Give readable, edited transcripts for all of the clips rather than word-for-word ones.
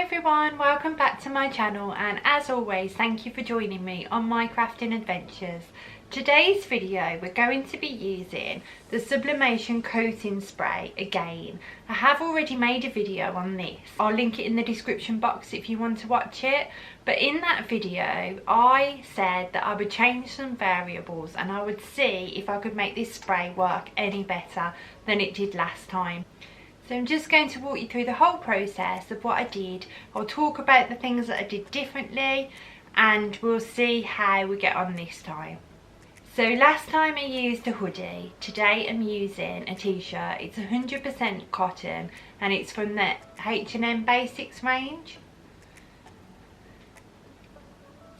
Hi everyone, welcome back to my channel, and as always thank you for joining me on my crafting adventures. Today's video we're going to be using the Sublimation coating spray again. I have already made a video on this. I'll link it in the description box if you want to watch it. But in that video I said that I would change some variables and I would see if I could make this spray work any better than it did last time. So I'm just going to walk you through the whole process of what I did. I'll talk about the things that I did differently and we'll see how we get on this time. So last time I used a hoodie, today I'm using a t-shirt. It's 100% cotton and it's from the H&M Basics range.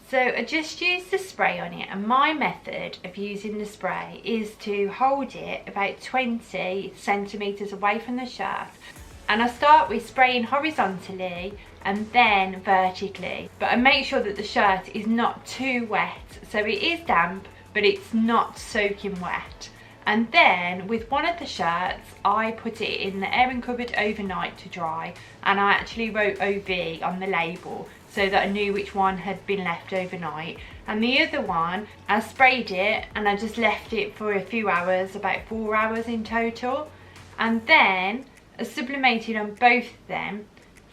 So I just used the spray on it, and my method of using the spray is to hold it about 20 centimetres away from the shirt, and I start with spraying horizontally and then vertically, but I make sure that the shirt is not too wet, so it is damp but it's not soaking wet. And then with one of the shirts I put it in the airing cupboard overnight to dry, and I actually wrote OV on the label so that I knew which one had been left overnight. And the other one, I sprayed it and I just left it for a few hours, about 4 hours in total. And then I sublimated on both of them.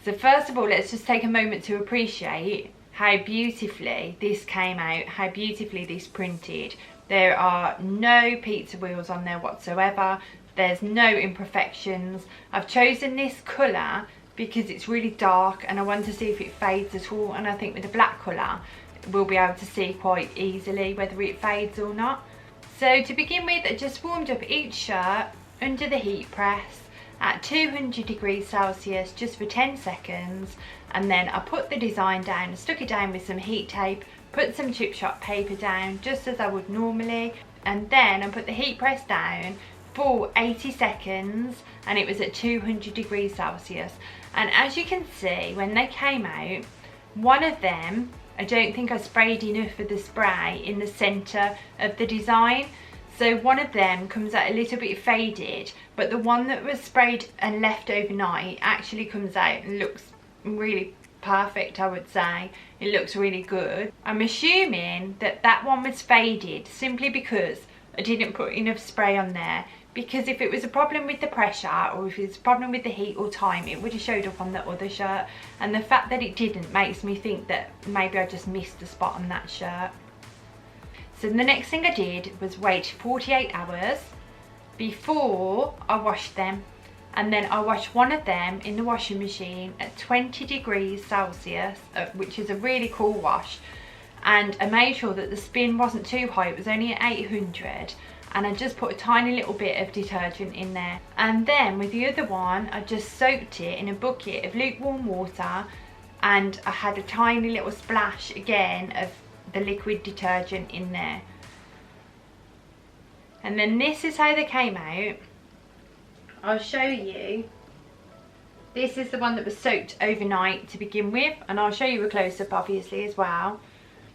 So first of all, let's just take a moment to appreciate how beautifully this came out, how beautifully this printed. There are no pizza wheels on there whatsoever. There's no imperfections. I've chosen this colour because it's really dark and I want to see if it fades at all, and I think with the black colour we'll be able to see quite easily whether it fades or not. So to begin with, I just warmed up each shirt under the heat press at 200 degrees Celsius just for 10 seconds, and then I put the design down, stuck it down with some heat tape, put some chip shot paper down just as I would normally, and then I put the heat press down for 80 seconds and it was at 200 degrees Celsius. And as you can see, when they came out, one of them, I don't think I sprayed enough of the spray in the centre of the design, so one of them comes out a little bit faded, but the one that was sprayed and left overnight actually comes out and looks really perfect, I would say. It looks really good. I'm assuming that that one was faded simply because I didn't put enough spray on there, because if it was a problem with the pressure or if it's a problem with the heat or time, it would have showed up on the other shirt, and the fact that it didn't makes me think that maybe I just missed a spot on that shirt. So the next thing I did was wait 48 hours before I washed them, and then I washed one of them in the washing machine at 20 degrees Celsius, which is a really cool wash, and I made sure that the spin wasn't too high. It was only at 800, and I just put a tiny little bit of detergent in there. And then with the other one I just soaked it in a bucket of lukewarm water, and I had a tiny little splash again of the liquid detergent in there. And then this is how they came out. I'll show you. This is the one that was soaked overnight to begin with, and I'll show you a close-up obviously as well.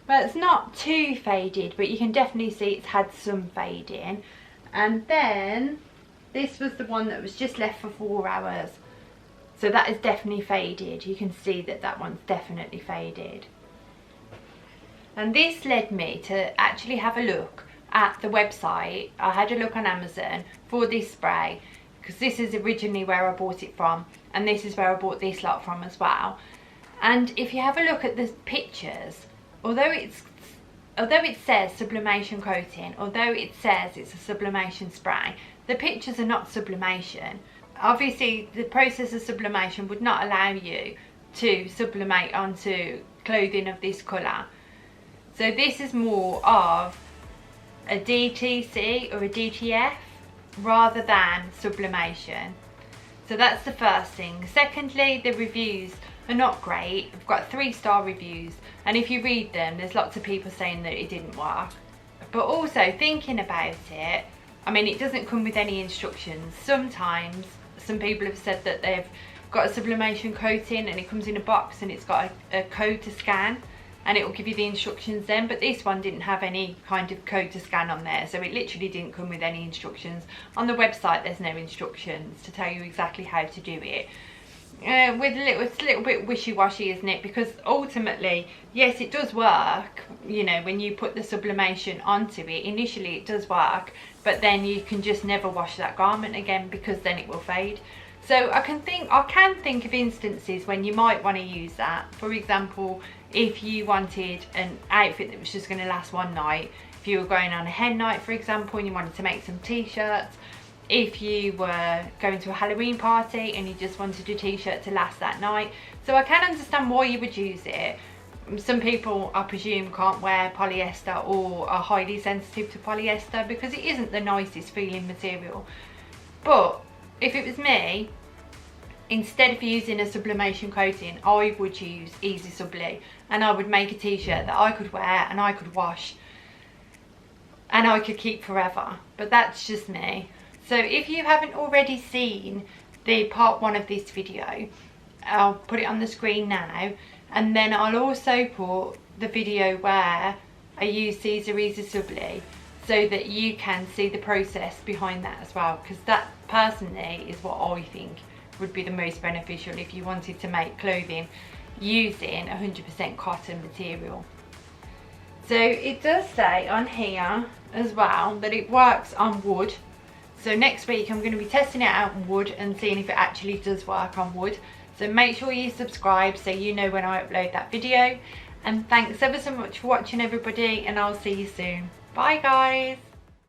But it's not too faded, but you can definitely see it's had some fading. And then this was the one that was just left for 4 hours. So that is definitely faded. You can see that that one's definitely faded. And this led me to actually have a look at the website. I had a look on Amazon for this spray, because this is originally where I bought it from, and this is where I bought this lot from as well. And if you have a look at the pictures, although it says sublimation coating, although it says it's a sublimation spray, the pictures are not sublimation. Obviously the process of sublimation would not allow you to sublimate onto clothing of this colour. So this is more of a DTC or a DTF rather than sublimation. So that's the first thing. Secondly, the reviews are not great. I've got 3-star reviews, and if you read them there's lots of people saying that it didn't work. But also thinking about it, I mean, it doesn't come with any instructions. Sometimes some people have said that they've got a sublimation coating and it comes in a box and it's got a code to scan, and it will give you the instructions then, but this one didn't have any kind of code to scan on there, so it literally didn't come with any instructions. On the website there's no instructions to tell you exactly how to do it. it's a little bit wishy-washy, isn't it? Because ultimately, yes, it does work, you know, when you put the sublimation onto it. Initially it does work, but then you can just never wash that garment again, because then it will fade. So I can think of instances when you might want to use that. For example, if you wanted an outfit that was just going to last one night, if you were going on a hen night, for example, and you wanted to make some t-shirts, if you were going to a Halloween party and you just wanted a t-shirt to last that night. So I can understand why you would use it. Some people, I presume, can't wear polyester or are highly sensitive to polyester because it isn't the nicest feeling material. But if it was me, instead of using a sublimation coating, I would use Easy Subli, and I would make a t-shirt that I could wear and I could wash and I could keep forever. But that's just me. So if you haven't already seen the part 1 of this video, I'll put it on the screen now, and then I'll also put the video where I use Caesar Easy Subli, so that you can see the process behind that as well, because that personally is what I think would be the most beneficial if you wanted to make clothing using 100% cotton material. So it does say on here as well that it works on wood. So next week I'm going to be testing it out on wood and seeing if it actually does work on wood. So make sure you subscribe so you know when I upload that video. And thanks ever so much for watching, everybody, and I'll see you soon. Bye guys.